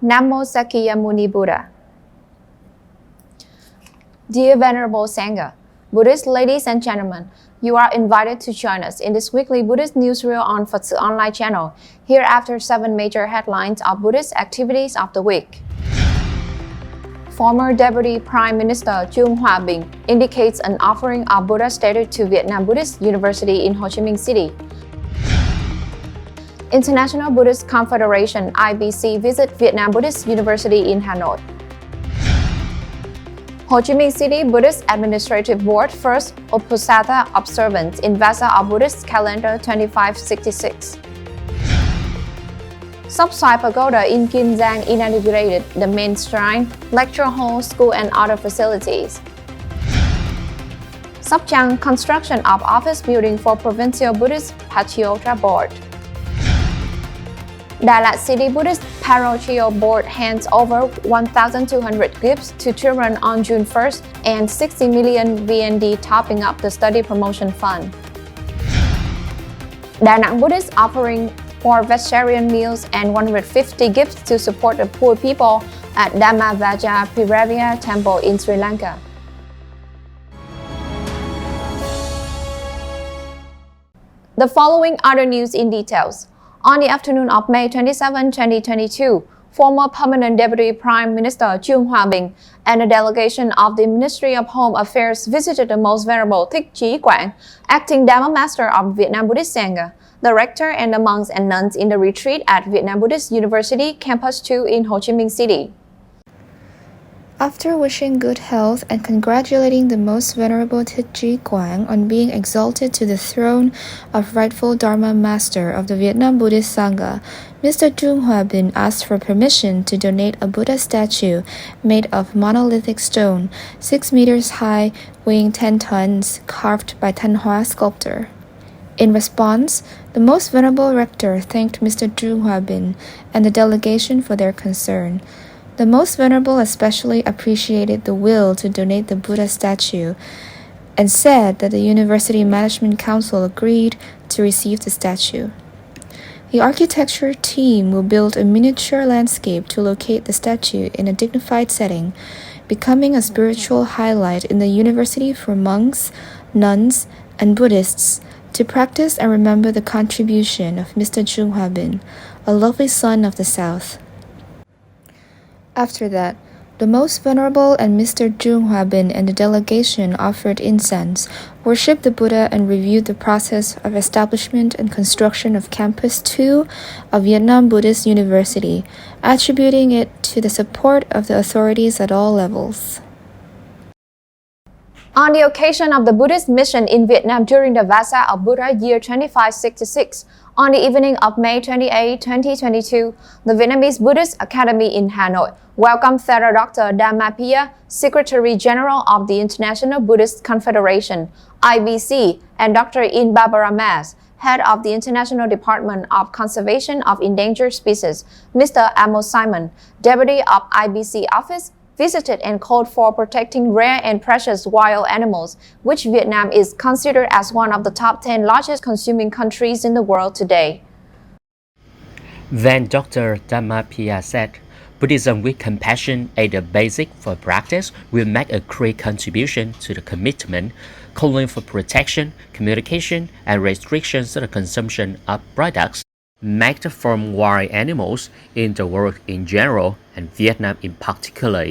Namo Sakyamuni Buddha. Dear Venerable Sangha, Buddhist ladies and gentlemen, you are invited to join us in this weekly Buddhist Newsreel on Phật online channel. Hereafter 7 major headlines of Buddhist activities of the week. Former Deputy Prime Minister Trương Hòa Bình indicates an offering of Buddha statue to Vietnam Buddhist University in Ho Chi Minh City. International Buddhist Confederation IBC visit Vietnam Buddhist University in Hà Nội. Ho Chi Minh City Buddhist Administrative Board first UPOSATHA observance in VASSA of Buddhist Calendar 2566. Sóc Xoài Pagoda in Kiên Giang inaugurated the main shrine, lecture hall, school and other facilities. Sóc Trăng construction of office building for Provincial Buddhist Patriotic Board. Đà Lạt City Buddhist Parochial Board hands over 1,200 gifts to children on June 1st and 60 million VND topping up the study promotion fund. Đà Nẵng Buddhist offering 4 vegetarian meals and 150 gifts to support the poor people at Dhammavajra Piravia Temple in Sri Lanka. The following other news in details. On the afternoon of May 27, 2022, former Permanent Deputy Prime Minister Trương Hòa Bình and a delegation of the Ministry of Home Affairs visited the Most Venerable TP.HCM Quảng, acting Dharma Master of Vietnam Buddhist Sangha, the rector and the monks and nuns in the retreat at Vietnam Buddhist University Campus 2 in Ho Chi Minh City. After wishing good health and congratulating the Most Venerable TP.HCM Quảng on being exalted to the throne of rightful Dharma Master of the Vietnam Buddhist Sangha, Mr. Trương Hòa Bình asked for permission to donate a Buddha statue made of monolithic stone, 6 meters high, weighing 10 tons, carved by Thanh Hóa sculptor. In response, the Most Venerable Rector thanked Mr. Trương Hòa Bình and the delegation for their concern. The Most Venerable especially appreciated the will to donate the Buddha statue and said that the University Management Council agreed to receive the statue. The architecture team will build a miniature landscape to locate the statue in a dignified setting, becoming a spiritual highlight in the university for monks, nuns, and Buddhists to practice and remember the contribution of Mr. Trương Hòa Bình, a lovely son of the South. After that, the Most Venerable and Mr. Trương Hòa Bình and the delegation offered incense, worshipped the Buddha and reviewed the process of establishment and construction of Campus 2 of Vietnam Buddhist University, attributing it to the support of the authorities at all levels. On the occasion of the Buddhist mission in Vietnam during the VASSA of Buddha year 2566, on the evening of May 28, 2022, the Vietnamese Buddhist Academy in Hanoi welcomed Thera Dr. Dhammapiya, Secretary General of the International Buddhist Confederation, IBC, and Dr. In Barbara Mas, Head of the International Department of Conservation of Endangered Species, Mr. Amos Simon, Deputy of IBC Office, visited and called for protecting rare and precious wild animals, which Vietnam is considered as one of the top 10 largest consuming countries in the world today. Then Dr. Dhammapiya said, Buddhism with compassion as the basic for practice will make a great contribution to the commitment, calling for protection, communication, and restrictions to the consumption of products made from wild animals in the world in general and Vietnam in particular.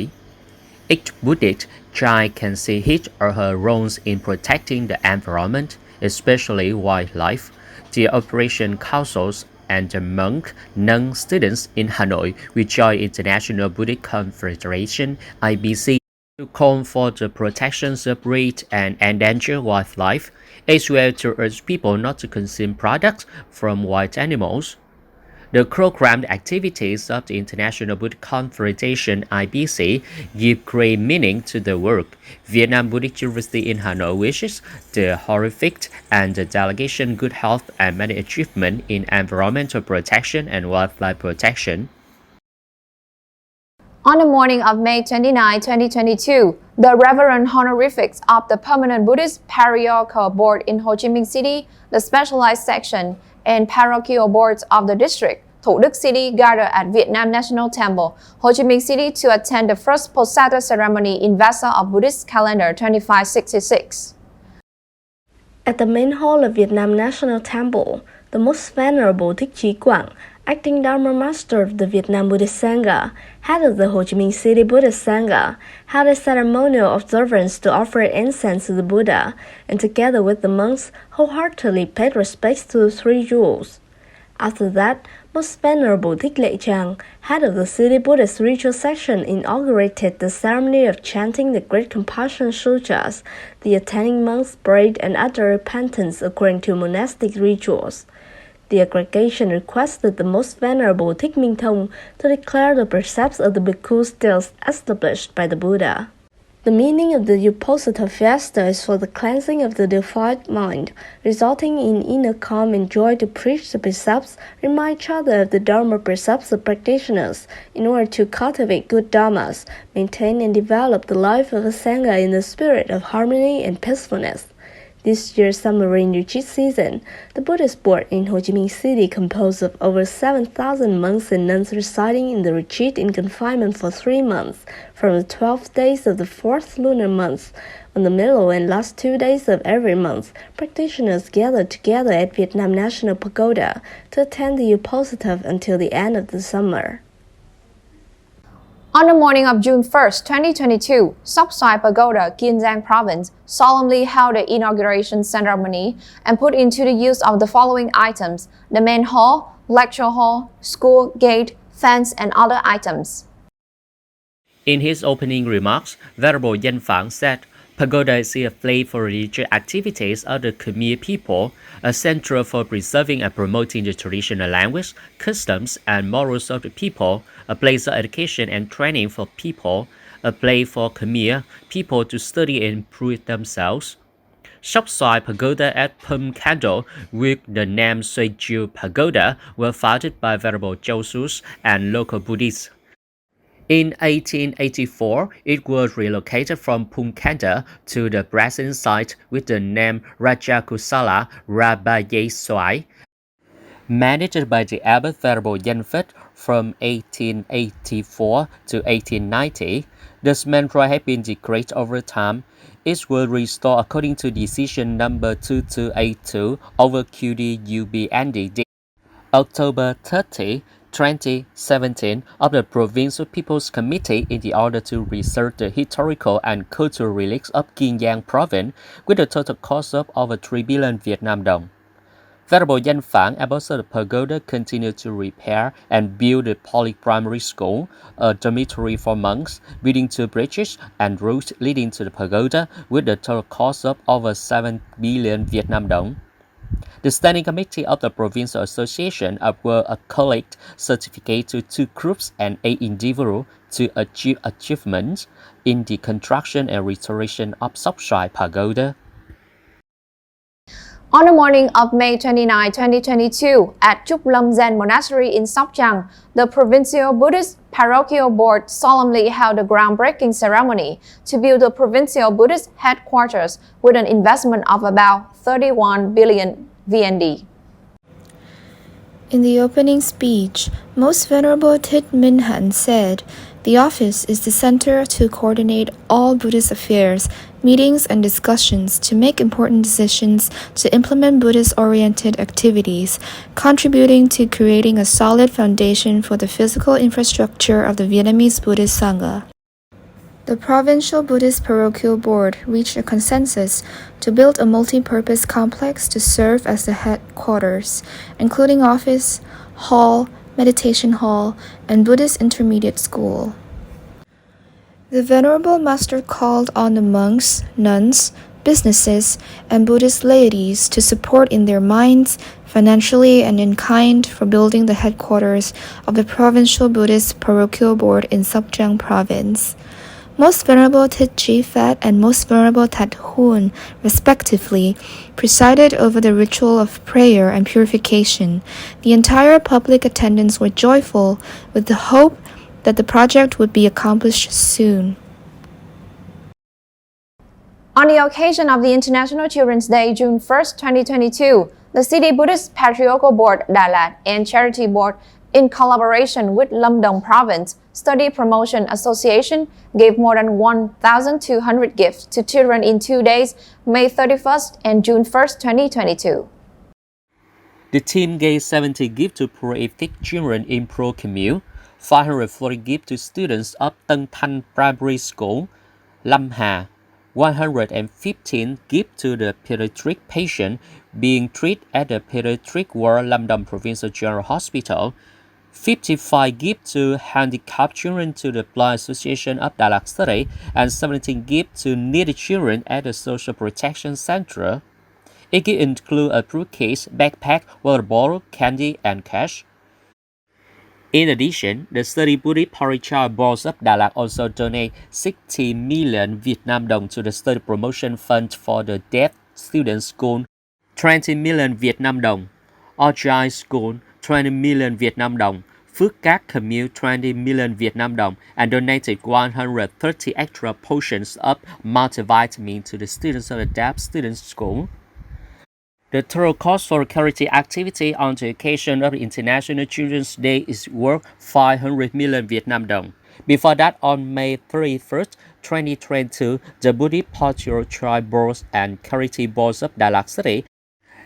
Each Buddhist child can see his or her roles in protecting the environment, especially wildlife. The Operation Councils and the monk nun students in Hanoi will join International Buddhist Confederation IBC to call for the protection of rare and endangered wildlife, as well to urge people not to consume products from wild animals. The programmed activities of the International Buddhist Confederation IBC give great meaning to the work. Vietnam Buddhist University in Hanoi wishes the horrific and the delegation good health and many achievements in environmental protection and wildlife protection. On the morning of May 29, 2022, the Reverend Honorifics of the Permanent Buddhist Parochial Board in Ho Chi Minh City, the specialized section, and parochial boards of the district Thủ Đức City gathered at Vietnam National Temple, Ho Chi Minh City to attend the first UPOSATHA ceremony in VASSA of Buddhist calendar 2566. At the main hall of Vietnam National Temple, the Most Venerable TP.HCM, acting Dharma Master of the Vietnam Buddhist Sangha, head of the Ho Chi Minh City Buddhist Sangha, held a ceremonial observance to offer incense to the Buddha, and together with the monks, wholeheartedly paid respects to the three jewels. After that, Most Venerable Thích Lệ Trang, head of the City Buddhist Ritual Section, inaugurated the ceremony of chanting the Great Compassion Sutras. The attending monks prayed and uttered repentance according to monastic rituals. The aggregation requested the Most Venerable Thích Minh Thông to declare the precepts of the bhikkhus still established by the Buddha. The meaning of the UPOSATHA fiesta is for the cleansing of the defiled mind, resulting in inner calm and joy to preach the precepts, remind each other of the Dharma precepts of practitioners, in order to cultivate good Dharmas, maintain and develop the life of a Sangha in the spirit of harmony and peacefulness. This year's summer rain retreat season, the Buddhist board in Ho Chi Minh City, composed of over 7,000 monks and nuns residing in the retreat in confinement for 3 months, from the 12th days of the 4th lunar month. On the middle and last 2 days of every month, practitioners gather together at Vietnam National Pagoda to attend the UPOSATHA until the end of the summer. On the morning of June 1st, 2022, Sóc Xoài Pagoda, Kiên Giang Province, solemnly held the inauguration ceremony and put into the use of the following items: the main hall, lecture hall, school gate, fence, and other items. In his opening remarks, Venerable Danh Phạn said, Pagoda is a place for religious activities of the Khmer people, a center for preserving and promoting the traditional language, customs, and morals of the people, a place of education and training for people, a place for Khmer people to study and improve themselves. Sóc Xoài Pagoda at Phum Candle with the name Suijiu Pagoda were founded by Venerable Châu Sus and local Buddhists. In 1884, it was relocated from Phumkanda to the present site with the name Rajakusala Rabaye Xoài. Managed by the Abbot Venerable Danh Phật from 1884 to 1890, this mantra has been decreased over time. It will restore according to decision number 2282 over QD-UBND October 30, 2017 of the Provincial People's Committee in the order to research the historical and cultural relics of Kiên Giang Province with a total cost of over 3 billion Vietnam dong. Venerable Danh Phạn about the pagoda continued to repair and build the poly-primary school, a dormitory for monks, building 2 bridges and routes leading to the pagoda with a total cost of over 7 billion Vietnam dong. The Standing Committee of the Provincial Association awarded a collect certificate to 2 groups and 8 individuals to achieve achievements in the construction and restoration of Sóc Xoài Pagoda. On the morning of May 29, 2022, at Trúc Lâm Zen Monastery in Sóc Trăng, the Provincial Buddhist Parochial Board solemnly held a groundbreaking ceremony to build the Provincial Buddhist headquarters with an investment of about 31 billion VND. In the opening speech, Most Venerable Thích Minh Hạnh said, "The office is the center to coordinate all Buddhist affairs, meetings and discussions to make important decisions to implement Buddhist-oriented activities, contributing to creating a solid foundation for the physical infrastructure of the Vietnamese Buddhist Sangha." The Provincial Buddhist Parochial Board reached a consensus to build a multi-purpose complex to serve as the headquarters, including office, hall, meditation hall, and Buddhist intermediate school. The Venerable Master called on the monks, nuns, businesses, and Buddhist laities to support in their minds, financially, and in kind for building the headquarters of the Provincial Buddhist Parochial Board in Sóc Trăng Province. Most Venerable Thích Chi Phat and Most Venerable That Huon, respectively, presided over the ritual of prayer and purification. The entire public attendants were joyful with the hope that the project would be accomplished soon. On the occasion of the International Children's Day, June 1st, 2022, the City Buddhist Patriarchal Board, Đà Lạt, and Charity Board in collaboration with Lâm Đồng Province Study Promotion Association, gave more than 1,200 gifts to children in 2 days, May 31st and June 1st, 2022. The team gave 70 gifts to poor ethnic children in Pro Commune, 540 gifts to students of Tân Thanh Primary School, Lâm Hà, 115 gifts to the pediatric patient being treated at the Pediatric Ward Lâm Đồng Provincial General Hospital, 55 gifts to handicapped children to the Blind Association of Đà Lạt City, and 17 gifts to needy children at the Social Protection Center. It can include a briefcase, backpack, water bottle, candy, and cash. In addition, the study Buddhist Party Child Boards of Đà Lạt also donate 60 million Vietnam đồng to the Study Promotion Fund for the Deaf Students School, 20 million Vietnam đồng, Orchard School, 20 million Vietnam đồng, Phước Cát Commune, 20 million Vietnam đồng, and donated 130 extra portions of multivitamin to the students of the Deaf Students School. The total cost for charity activity on the occasion of the International Children's Day is worth 500 million Vietnam đồng. Before that, on May 31st, 2022, the Buddhist Party Child Boards and Charity Boards of Đà Lạt City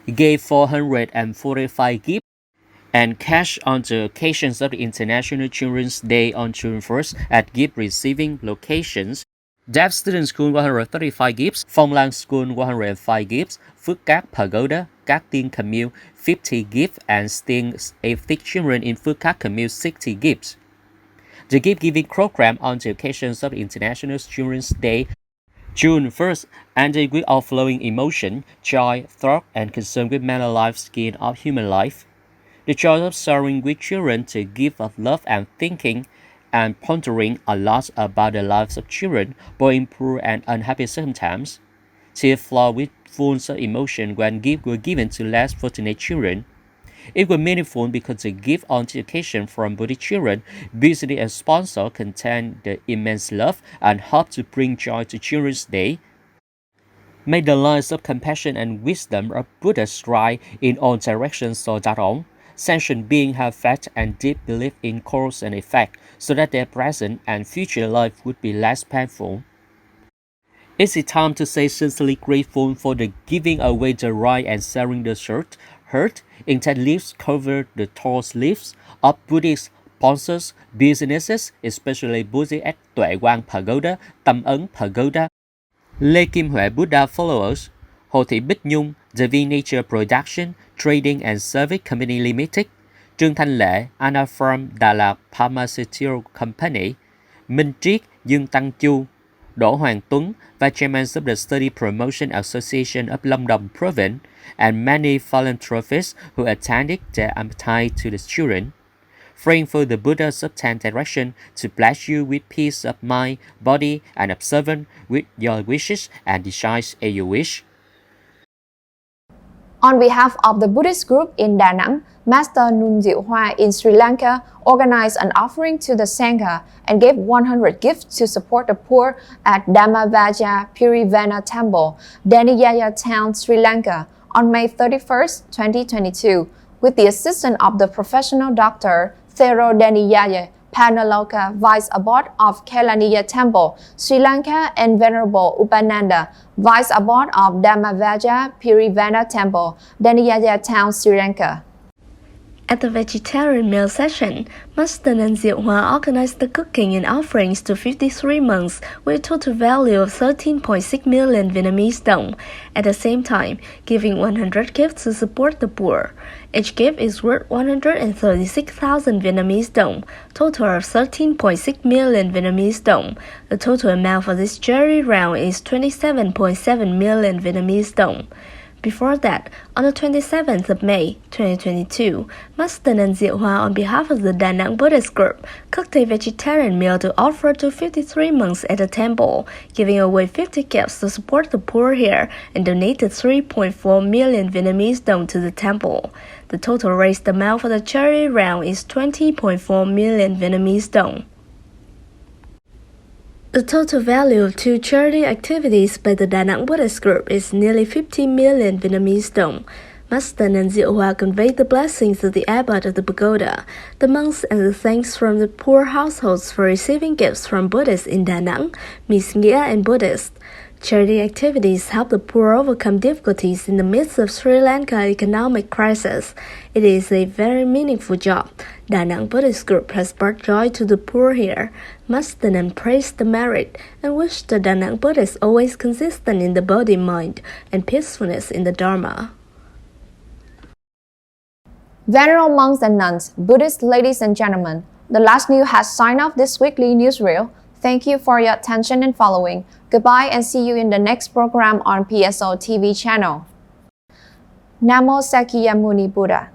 gave 445 gifts and cash on the occasions of the International Children's Day on June 1st at gift receiving locations. Deaf Student School 135 gifts, Phong Lan School 105 gifts, Phước Cát Pagoda, Cát Tiên Commune 50 gifts, and Sting Ethnic Children in Phước Cát Commune 60 gifts. The gift giving program on the occasions of the International Children's Day, June 1st, ended with overflowing emotion, joy, thought, and concern with mental life, skin of human life. The joy of sharing with children to give of love and thinking and pondering a lot about the lives of children, both in poor and unhappy circumstances. Tears flow with full of emotion when gifts were given to less fortunate children. It was meaningful because the gift on the occasion from Buddhist children, visiting and sponsor, contained the immense love and hope to bring joy to Children's Day. May the lines of compassion and wisdom of Buddha strike in all directions so that all sentient beings have faith and deep belief in cause and effect, so that their present and future life would be less painful. It's a time to say sincerely grateful for the giving away the right and sharing the hurt. Intent leaves cover the tall leaves of Buddhist sponsors, businesses, especially Buddhist Tuệ Quang Pagoda, Tâm Ấn Pagoda, Lê Kim Huệ Buddha followers, Hồ Thị Bích Nhung, Divine Nature Production, Trading and Service Company Limited, Trương Thanh Lệ, Anna Farm Đà Lạt Pharmaceutical Company, Minh Triết, Dương Tăng Chu, Đỗ Hoàng Tuấn, Vice Chairman of the Study Promotion Association of Lâm Đồng Province, and many philanthropists who attended their appetite to the children. Praying for the Buddha's obtained direction to bless you with peace of mind, body, and observance with your wishes and desires as you wish. On behalf of the Buddhist group in Da Nang, Master Nun Diệu Hoa in Sri Lanka organized an offering to the Sangha and gave 100 gifts to support the poor at Dhammavajja Pirivana Temple, Daniyaya Town, Sri Lanka on May 31st, 2022, with the assistance of the professional doctor Thero Daniyaya Panaloka, Vice Abbot of Kelaniya Temple, Sri Lanka, and Venerable Upananda, Vice Abbot of Dhammavajja Pirivana Temple, Daniyaya Town, Sri Lanka. At the vegetarian meal session, Master Nun Diệu Hoa organized the cooking and offerings to 53 monks with a total value of 13.6 million Vietnamese đồng, at the same time giving 100 gifts to support the poor. Each gift is worth 136,000 Vietnamese đồng, total of 13.6 million Vietnamese đồng. The total amount for this charity round is 27.7 million Vietnamese đồng. Before that, on the 27th of May, 2022, Master Nun Diệu Hoa, on behalf of the Da Nang Buddhist group, cooked a vegetarian meal to offer to 53 monks at the temple, giving away 50 gifts to support the poor here, and donated 3.4 million Vietnamese đồng to the temple. The total raised amount for the charity round is 20.4 million Vietnamese đồng. The total value of two charity activities by the Da Nang Buddhist group is nearly 50 million Vietnamese đồng. Master and Diệu conveyed the blessings of the abbot of the pagoda, the monks, and the thanks from the poor households for receiving gifts from Buddhists in Da Nang, Miss NGAY and Buddhists. Charity activities help the poor overcome difficulties in the midst of Sri Lanka economic crisis. It is a very meaningful job. Da Nang Buddhist group has brought joy to the poor here. Master Nan praised the merit and wished the Da Nang Buddhists always consistent in the body, mind, and peacefulness in the Dharma. Venerable monks and nuns, Buddhist ladies and gentlemen, the last news has signed off this weekly newsreel. Thank you for your attention and following. Goodbye and see you in the next program on PSO TV channel. Namo Sakyamuni Buddha.